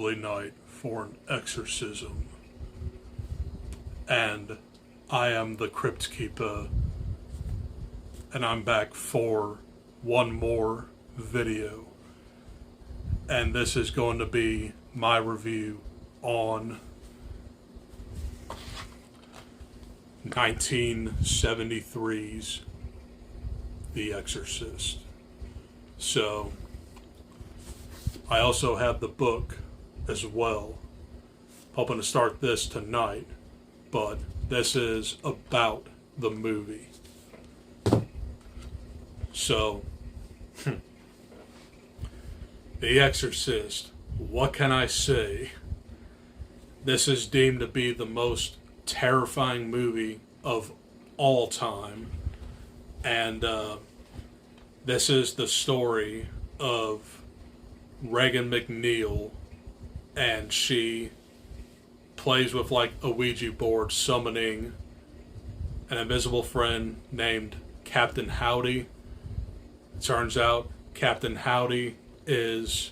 ghostly night for an exorcism. And I am the Crypt Keeper, and I'm back for one more video. And this is going to be my review on 1973's The Exorcist. So, I also have the book as well. Hoping to start this tonight, but this is about the movie. So, The Exorcist, what can I say? This is deemed to be the most terrifying movie of all time. And this is the story of Regan McNeil, and she plays with like a Ouija board summoning an invisible friend named Captain Howdy. It turns out Captain Howdy is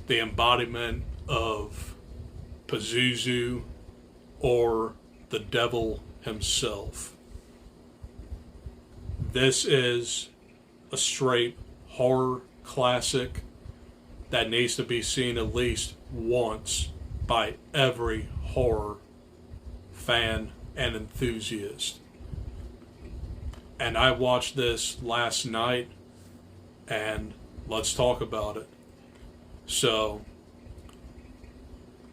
the embodiment of Pazuzu, or the devil himself. This is a straight horror classic that needs to be seen at least once by every horror fan and enthusiast. And I watched this last night, and let's talk about it. So,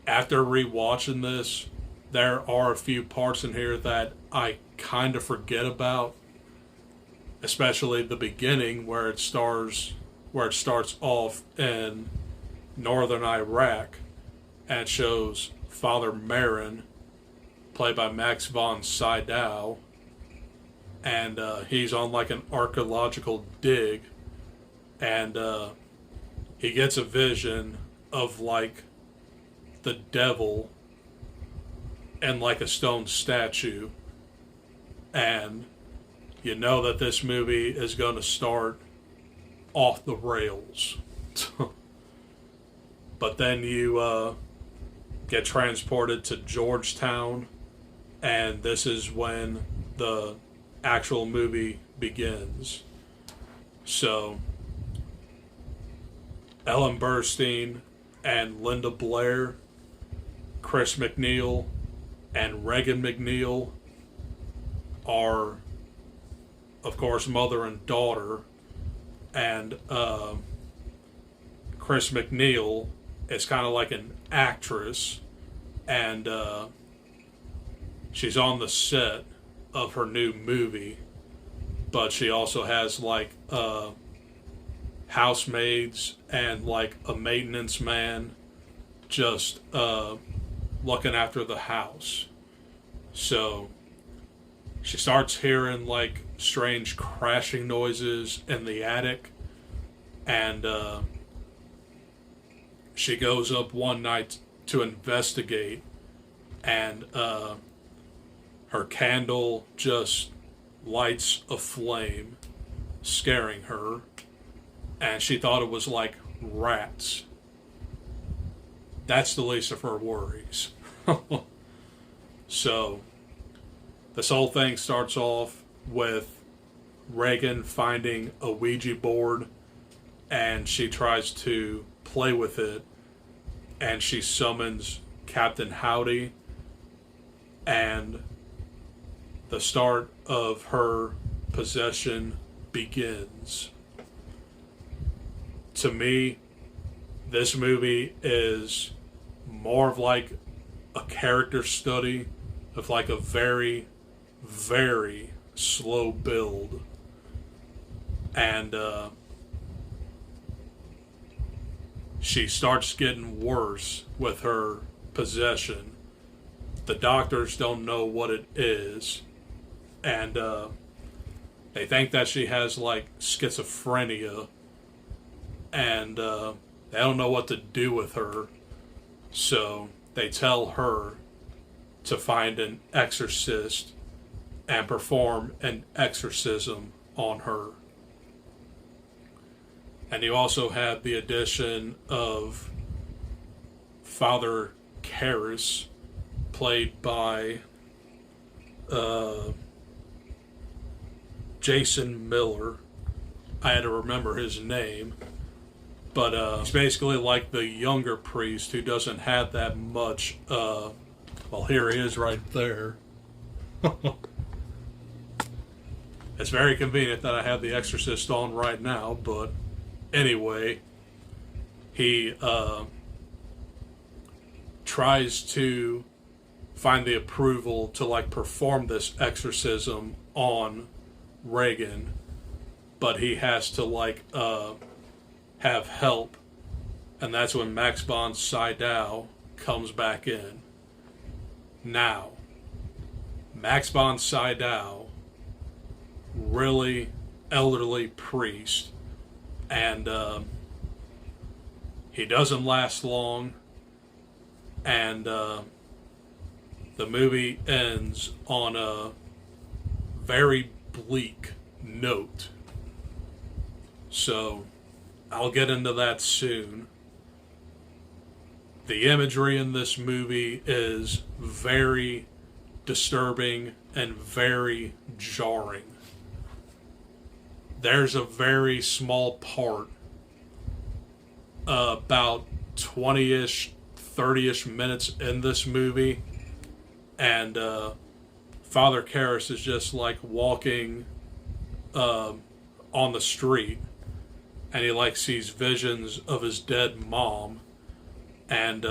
after rewatching this, there are a few parts in here that I kind of forget about, especially the beginning where it starts off in northern Iraq, and it shows Father Marin, played by Max von Sydow, and he's on like an archaeological dig, and he gets a vision of like the devil and like a stone statue, and you know that this movie is going to start off the rails. But then you get transported to Georgetown, and this is when the actual movie begins. So Ellen Burstyn and Linda Blair, Chris McNeil, and Regan McNeil are, of course, mother and daughter. And Chris McNeil is kind of like an actress, and she's on the set of her new movie, but she also has like housemaids and like a maintenance man just looking after the house. So she starts hearing like strange crashing noises in the attic, and she goes up one night to investigate, and her candle just lights a flame, scaring her, and she thought it was like rats. That's the least of her worries. So, this whole thing starts off with Regan finding a Ouija board, and she tries to play with it, and she summons Captain Howdy, and the start of her possession begins. To me, this movie is more of like a character study of like a very, very slow build. And she starts getting worse with her possession. The doctors don't know what it is, and they think that she has like schizophrenia, and they don't know what to do with her. So they tell her to find an exorcist and perform an exorcism on her. And you also have the addition of Father Karras, played by Jason Miller. I had to remember his name. But he's basically like the younger priest who doesn't have that much. Well, here he is right there. It's very convenient that I have The Exorcist on right now, but anyway, he tries to find the approval to like perform this exorcism on Regan, but he has to like have help, and that's when Max von Sydow comes back in. Now, Max von Sydow, really elderly priest, and he doesn't last long, and the movie ends on a very bleak note. So I'll get into that soon. The imagery in this movie is very disturbing and very jarring. There's a very small part, about 20-ish, 30-ish minutes in this movie, and Father Karras is just like walking on the street, and he like sees visions of his dead mom, and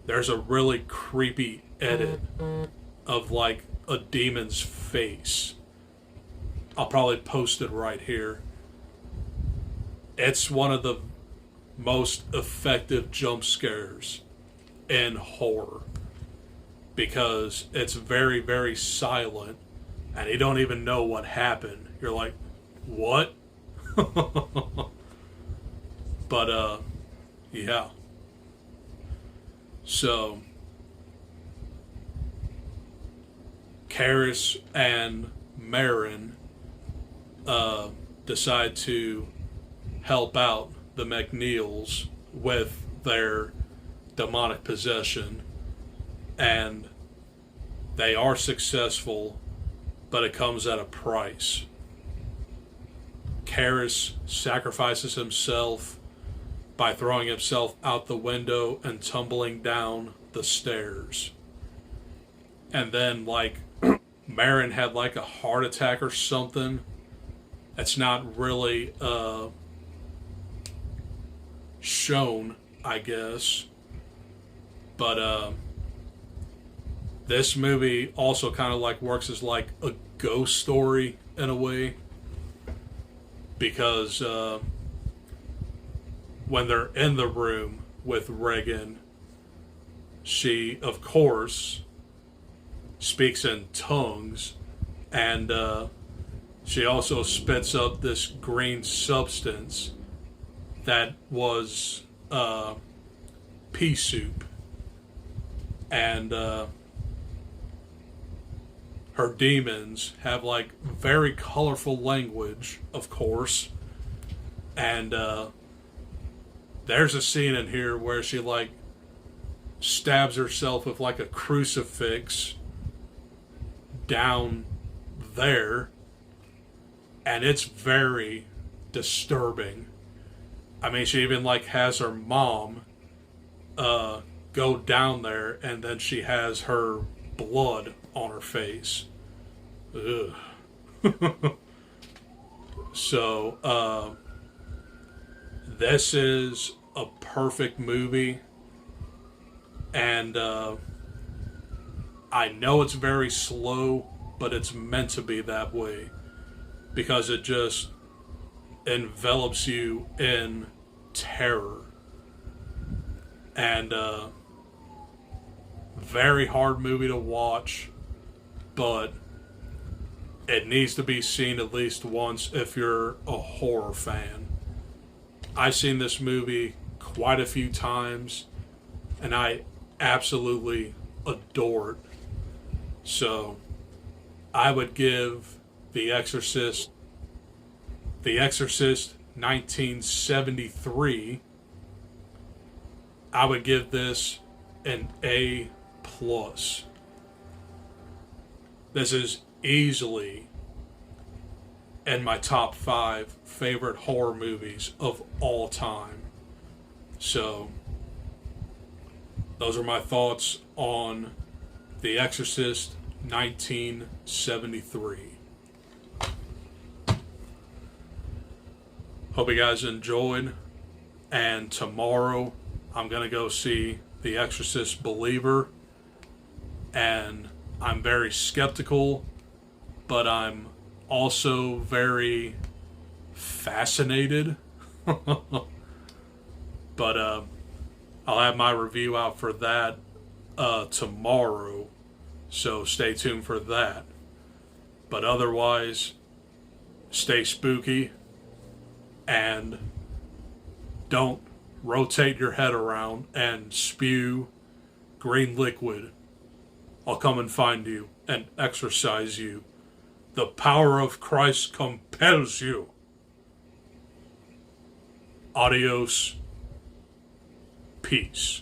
there's a really creepy edit of like a demon's face. I'll probably post it right here. It's one of the most effective jump scares in horror, because it's very, very silent, and you don't even know what happened. You're like, what? But yeah. So Karras and Marin decide to help out the McNeils with their demonic possession, and they are successful, but it comes at a price. Karras sacrifices himself by throwing himself out the window and tumbling down the stairs. And then, like, Marin had like a heart attack or something. It's not really shown, I guess. But this movie also kind of like works as like a ghost story in a way, because when they're in the room with Regan, she, of course, speaks in tongues, and she also spits up this green substance that was pea soup. And her demons have like very colorful language, of course. And there's a scene in here where she like stabs herself with like a crucifix down there, and it's very disturbing. I mean, she even like has her mom go down there, and then she has her blood on her face. Ugh. So this is a perfect movie, and I know it's very slow, but it's meant to be that way, because it just envelops you in terror. And very hard movie to watch, but it needs to be seen at least once if you're a horror fan. I've seen this movie quite a few times, and I absolutely adore it. So I would give The Exorcist 1973, I would give this an A plus. This is easily in my top 5 favorite horror movies of all time. So, those are my thoughts on The Exorcist 1973. Hope you guys enjoyed. And tomorrow, I'm going to go see The Exorcist Believer. And I'm very skeptical, but I'm also very fascinated. But I'll have my review out for that tomorrow, so stay tuned for that. But otherwise, stay spooky and don't rotate your head around and spew green liquid. I'll come and find you and exorcise you. The power of Christ compels you. Adios. Peace.